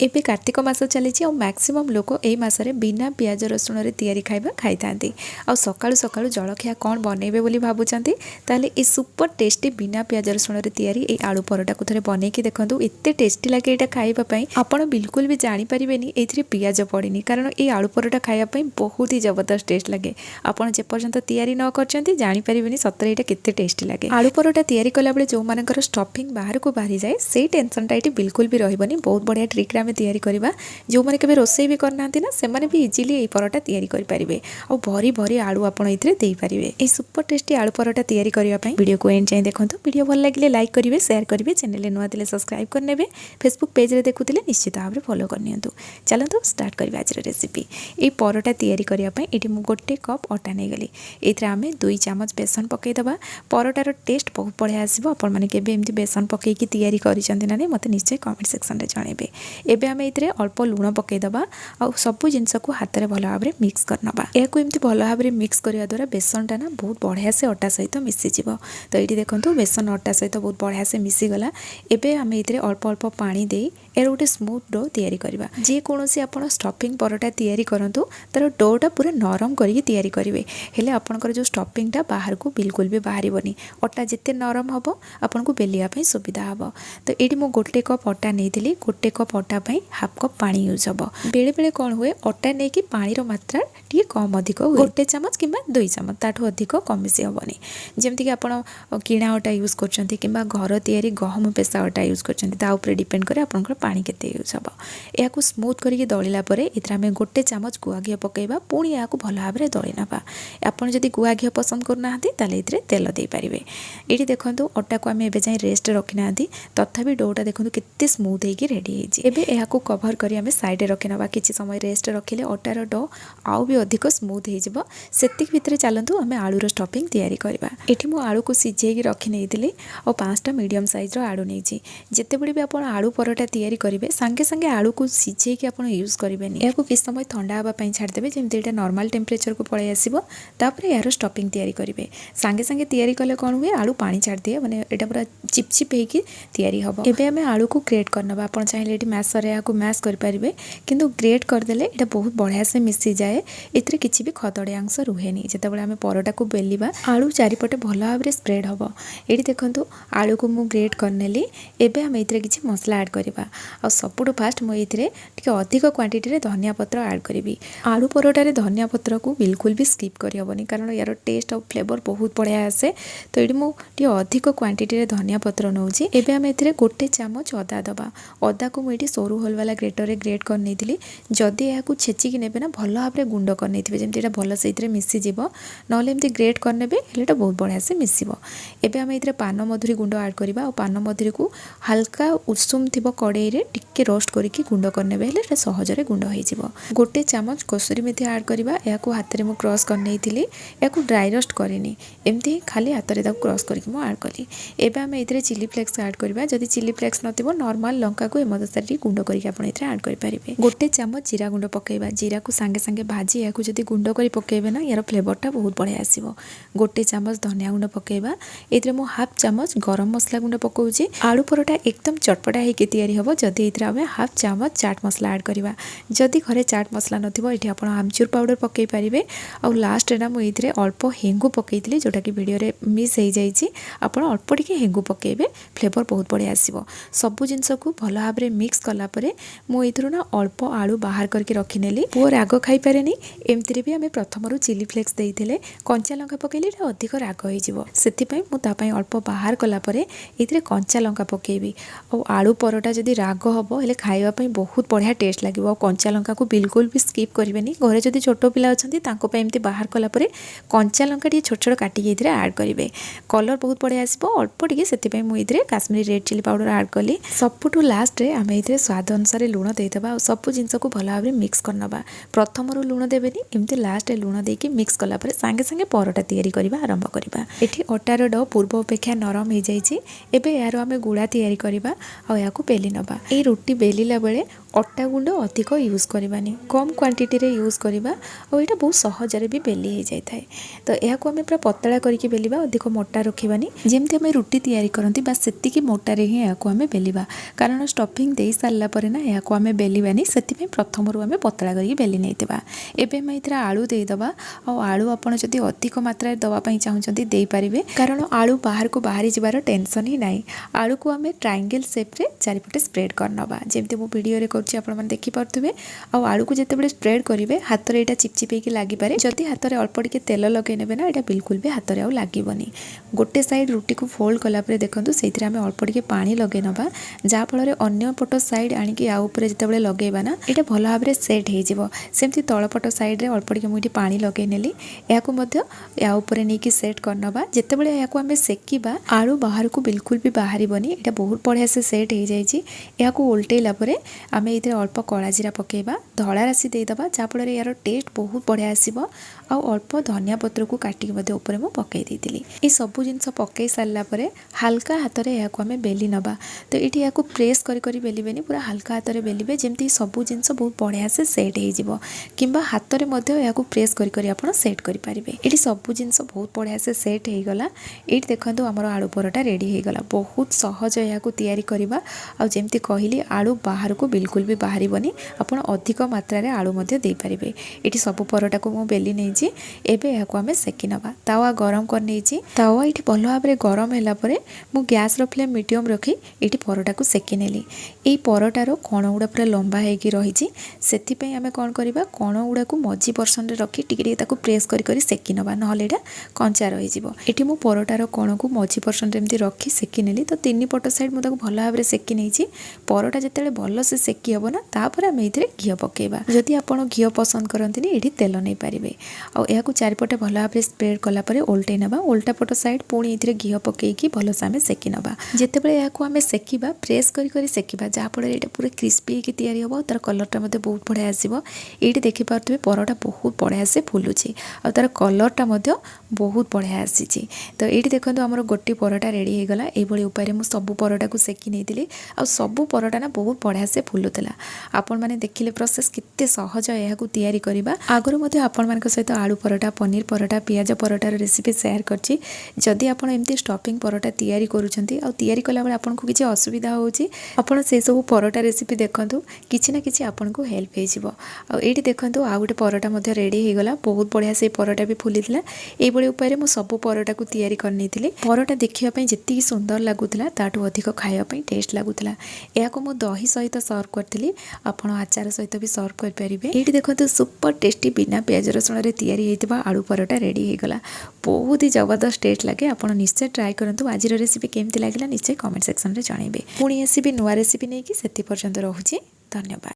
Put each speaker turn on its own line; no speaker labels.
ଏବେ कार्तिक मास चली मैक्सिमम लोक यही मसरे बिना पियाज रसुण तैयारी खाଇବା खाई आ सकाळु सकाळु जलखिया कौन बनइबे बोली भाबुचंती ताले ए सुपर टेस्टी बिना पियाज रसुण तैयारी ए आलू परोटा को थरे बनैकी देखंतु एते टेस्टी लागे एटा खाइबा पई आपण बिल्कुल भी जानि परिबेनी एथिरे पियाज पड़िनी कारण ए आलू परोटा खाइबा पई बहुत ही जबरदस्त टेस्ट लागे आपण जे पर्यंत तैयारी न करचंती जानि परिबेनी सतरे एटा केते टेस्टी लागे आलू परोटा तैयारी कला बेले जो मानकर स्टफिंग बाहर को बाहरी जाए सेही टेंशन टा एटी बिल्कुल भी रहबनी बहुत बढ़िया ट्रिक आम तैयारी करवा जो मैंने केबे रोसई भी करना ना से माने भी इजिली ये परोटा तैयारी करि परिबे और भरी भरी आलू आपण इथिरे देई परिबे ए सुपर टेस्टी आलू परोटा तैयारी करिया पई वीडियो को एंड जाय देखंतु वीडियो भल लागिले लाइक करिवे शेयर करिवे चैनल नुआ दिले सब्सक्राइब करनेबे फेसबुक पेज रे देखुतिले निश्चित भाव फॉलो करनियंतु चलंतु स्टार्ट करबा आज रेसिपी ए परोटा तैयारी करिया पई एटी मु गोटे कप आटा नै गली एथरे आमे 2 चम्मच बेसन पकई दबा परोटार टेस्ट बहुत बढ़िया आसीबो आपण माने केबे एमती बेसन पकई की तैयारी करिसंती ना मते निश्चय कमेंट सेक्शन रे जणेबे एबे आमे इतरे अल्प लुण पकईदबा आ सबू जिनस को हाथ में भल भाव मिक्स करनबा याकू एमती भल भाव मिक्स करने द्वारा बेसनटा ना बहुत बढ़िया से अटा सहित मिसीज तो ये देखो बेसन अटा सहित बहुत बढ़िया से मिसीगला एबे आमे इतरे अल्प अल्प पानी दे यार गोटे स्मूथ डो तैयारी करबा जे कोनोसी आपण स्टफिंग परोटा तैयारी करंतु तार डोटा पूरा नरम करके तैयारी करिवे हेले आपनकर जो स्टफिंगटा बाहर को बिल्कुल भी बाहरिबनी अटा जिते नरम हबो आपन को बेलिया पई सुविधा हबो तो एडी मो गोटे कप अटा नेथिली गोटे कप अटा पई हाफ कप पानी यूज हम बेले बेले कौन हुए अटा नहीं कि पानी मात्रा टी कम अधिक हुए गोटे चमच कि 2 चमच ताठू अधिक कमिसी हेनी जमती कि आप किणा अटा यूज कर घर तैयारी गहम पेशा अटा यूज कर डिपेंड करे आपंकर पानी केते यूज हम या स्मूथ करके दलिला इतने गोटे चमच गुआ घी पकईबा पुणी या भल भाव में दली ना आपड़ जब गुआ घी पसंद करना तेल दे पारे ये देखो अटा को आम एवं रेस्ट रखी ना तथापि डोटा देखो केते स्मूथ होगी रेडी हो कभर कर साइड रखी ना कि समय रेस्ट रखिले अटार डो आउ भी अधिक स्मूथ हो भितर चलतु आम आलूर स्टफिंग तैयारी करवा ये मुझे आलू को सिझे रखी नहीं और 5टा मीडियम साइज आलू नहीं जिते बड़े भी आप आलू परोटा तैयारी करेंगे सांगे सांगे आलू को सिझे कि आप यूज करेंगे या कि समय ठंडा हाँपाई छाड़देवे जमी यहाँ नॉर्मल टेम्परेचर को पलि आसो तापर यार स्टफिंग तैयारी करेंगे सांगे सांगे तैयारी कले कौन हुए आलू पानी छाड़दिए मैंने यहाँ पूरा चिपचिप होगी तैयारी हम एवं आम आलू को ग्रेट करना आप चाहिए मैसर या मैश करेंगे किंतु ग्रेट करदेले ये बहुत बढ़िया से मिसी जाए इतरे किसी भी खदड़िया अंश रुहे जिते बड़े आम परोटा को बेलिबा आलू चारिपटे भल भाव में स्प्रेड हम ये देखो आलू को मुझे ग्रेट करनेली एबे आम ये किसी मसला ऐड करवा आ सबुठ फास्ट मुझे अधिक क्वांटिटी धनिया पत्र ऐड करी आलू परोटारे धनिया पत्र को बिल्कुल भी स्किप करहबनी कारण यार टेस्ट और फ्लेवर बहुत बढ़िया आसे तो ये मुझे अधिक क्वांटिटी धनिया पत्र नौची एबे आम ये गोटे चामच अदा दबा अदा को मुझे सरू होल वाला ग्रेटर रे ग्रेट कर नहीं जदि या छेचिकी ने ना भल भाव में गुंड कर जमी भल से मिसीज ना ग्रेट करने बहुत बढ़िया से मिसब एवं आम ये पान मधुरी गुंड ऐड करवा और पान मधुरी को हल्का उषुम थी कड़े टिके रोस्ट करके गुंड करने सहजरे गुंड हो गोटे चामच कसूरी मेथी ऐड करवा या हाथ में क्रश कर या ड्राई रोस्ट करनी एमती खाली हाथ में क्रश करके ऐड कली एवं आम ये चिली फ्लेक्स ऐड करवा जदि चिली फ्लेक्स नॉर्मल लंका को एमदस्तार गुंड करके ऐड करेंगे गोटे चामच जीरा गुंड पकईवा जीरा को सांगे सांगे भाजी या जब गुंड कर पकईबे ना यार फ्लेवरटा बहुत बढ़िया आसो गोटे चामच धनिया गुंड पकईवा ये मुझे हाफ चामच गरम मसला गुंड पकाउछि आलू परोटा एकदम चटपटा होकर तैयारी हम जदि ये आम हाफ चामच चाट मसला ऐड करवा जदि घरे चाट मसला नथिबो एठी आपण आमचूर पाउडर पकई पारिबे आ लास्ट ना मुझे अल्प हेंगु पकईली जोटा कि वीडियो रे मिस हो जाइए आप अल्प टिके हेंगु पकईबे फ्लेवर बहुत बढ़िया आसो सबू जिनस को भल भाव में मिक्स कलापर मुझे ना अल्प आलू बाहर करके रखिनेली पुओ राग खाई पारे एमती भी आम प्रथम चिली फ्लेक्स देते कंचा लंका पकईले अधिक राग होपाई अल्प बाहर कलापर ये कंचा लंका पकईबी और आलू परोटा जदि राग हम हेल्ले खावाई बहुत बढ़िया टेस्ट लगे और कंचा लंका को बिल्कुल भी स्किप करेंगे घरे जदि छोट पिला अच्छा एमती बाहर कलापर कंचा लंका टे छोट छोट काटिक ऐड करेंगे कलर बहुत बढ़िया आसो अल्प टे से मुझे Kashmiri red chilli powder add कली सबुठू लास्ट रे आम ये स्वाद अनुसार लुण देदेबा और सब जिनस को भल भाव में मिक्स करनबा प्रथम लुण देवेनि एमती लास्ट लुण देकी मिक्स कलापर सांगे सांगे परोटा तैयारी करबा आरंभ करबा एठी अटार डो पूर्व अपेक्षा नरम हो जाइए एबे यार आम गुड़ा तैयारी करबा और या बेली नबा ए रोटी बेलिला बेले अटा गुंड अधिक यूज करवानी कम क्वांटिटी रे यूज करवा और यहाँ बहुत सहजरे भी बेली हो जाए तो यह आम पूरा पतला करके बेलिबा अधिक मोटा रखिबानी जमती आम रुटी तैयारी करती बस सेतिकी मोटारे ही या आम बेलिबा कारण स्टफिंग दे सारा सारा पर ना या आम बेलवानी से प्रथम आम पतला करके बेली नहीं एवं आम ये आलू देदेबा आलू आपड़ जब अधिक मात्रा दवाई चाहते देपारे कारण आलू बाहर को बाहरी जबार टेंशन ही ना आलू को आम ट्रायंगल शेप्रे चारिपटे स्प्रेड करनवा जमी मुझे भिडियो कर देखिपे आलू को जिते स्प्रेड करेंगे हाथ में यहाँ चिपचिपे लगिपे जदि हाथ में अल्प टे तेल लगे ने ना यहाँ बिल्कुल भी हाथ में आउ लगे गोटे साइड रुटी को फोल्ड कलापर देखो से अल्प टे पा लगे ना जहाँफल अन्न पट साइड आणिकी आउे जिते लगेगा ना यहाँ भल भाव में सेट होमती तलपट साइड्रे अल्प टे मुझे पा लगे नेली या नहीं सेट करनवा जिते बड़े या आम सेकिबा आलू बाहर को बिल्कुल भी बाहर यहाँ बहुत बढ़िया से सेट हो जाए उल्टेला आम ये अल्प कला जीरा पकेबा धला राशि देदेबा जहाँफल यार टेस्ट बहुत बढ़िया आसो अल्प धनिया पत्र को काटिक ऊपर मुझे पकई ये सब जिनस पकई सारापर हाल्का हाथ में यहाँ आम बेली नवा तो ये यहाँ प्रेस करी बेलिबेनी पूरा हाल्का हाथ में बेलिबे जमी सब जिनस बहुत बढ़िया से सेट हो हाथ में यहाँ प्रेस करी आप सेट करेंगे ये सब जिनस बहुत बढ़िया से सेट हो गला ये देखो आमर आलू परोटा रेडी हो गला बहुत सहज यहाँ तैयारी करवा आमती कहली आलू बाहर को बिल्कुल भी बाहर आप अधिक मात्रा आलू देपारे ये सब परोटा को मुझे बेली नहीं एवं यहाँ आम सेकी नवा तावा गरम कर नहीं तावा ये भल भाव में गरम है मुझे गैस फ्लेम मीडियम रखी ये परोटा को सेकी नेली ये परोटार कण गुड़ा पूरा लंबा होगी रही से आम कौन करवा कण गुड़ा को मझी पर्सन रखी टी प्रेस करी सेकी नवा ना कंचा रही ये मु परोटार कण को मझी पर्सन एमती रखी सेकी नेली तो तीन पट साइड मुझे भल भाव में सेकी नहीं परोटा जिते भल से सेकी हम ना तापर आम ये घी पकेबा जदि आप घी पसंद करते ये तेल नहीं पारे आउ चारिपटे भल भाव में स्प्रेड कलापर ओल्टे ना ओल्टा पट साइड पुणी ये घी पकईकी भलसे आम सेकी नवा जितेबाला या आम सेकिबा प्रेस करी सेकिबा जहाँफल ये पूरा क्रिस्पी होकर तैयारी हम तार कलरटा बहुत बढ़िया आसो ये देखिपे परोटा बहुत बढ़िया से फुलुची और तार कलरटा बहुत बढ़िया आसी तो ये देखो आम गोटे परोटा रेडी हो गला ये उपाय मुझे सब परोटा को सेकी नहीं आ सब परोटा ना बहुत बढ़िया से फुलुला आपण मैंने देखिले प्रोसेस केते सहज यहाँ तैयारी करवा आगुरी आपण मान सहित आलू परोटा पनीर परोटा पियाज परोटार रेसिपी शेयर करछि जदि आपण एमती स्टफिंग परोटा तैयारी करूछंती आ तैयारी कला बेले आपन को किछि असुविधा होउछि आपण से सब परोटा रेसिपी देखंतु किछि ना किछि आपन को हेल्प हे जिवो आ एठी देखंतु आ गोटे परोटा मध्ये रेडी हे गला बहुत बढ़िया से परोटा भी फुलिथिला ए बळे उपाय मु सब परोटा को तैयारी करनीथिले परोटा देखिया पई जति सुंदर लागुथिला ताटू अधिक खाया पई टेस्ट लागुथिला या को मु दही सहित सर्व करथिली आपण आचार सहित भी सर्व कर परिबे एठी देखंतु सुपर टेस्टी बिना प्याज रसुण रे तैयारी हेतिबा आलू परोटा रेडी हे गला बहुत ही जबरदस्त टेस्ट लगे आप निश्चय ट्राए करूँ आज रेसिपी केमती लगे निश्चय कमेंट सेक्शन में जनइबे पुणी आसबि नुआ रेसिपी नहीं कि से पर्यंत रहुछि धन्यवाद।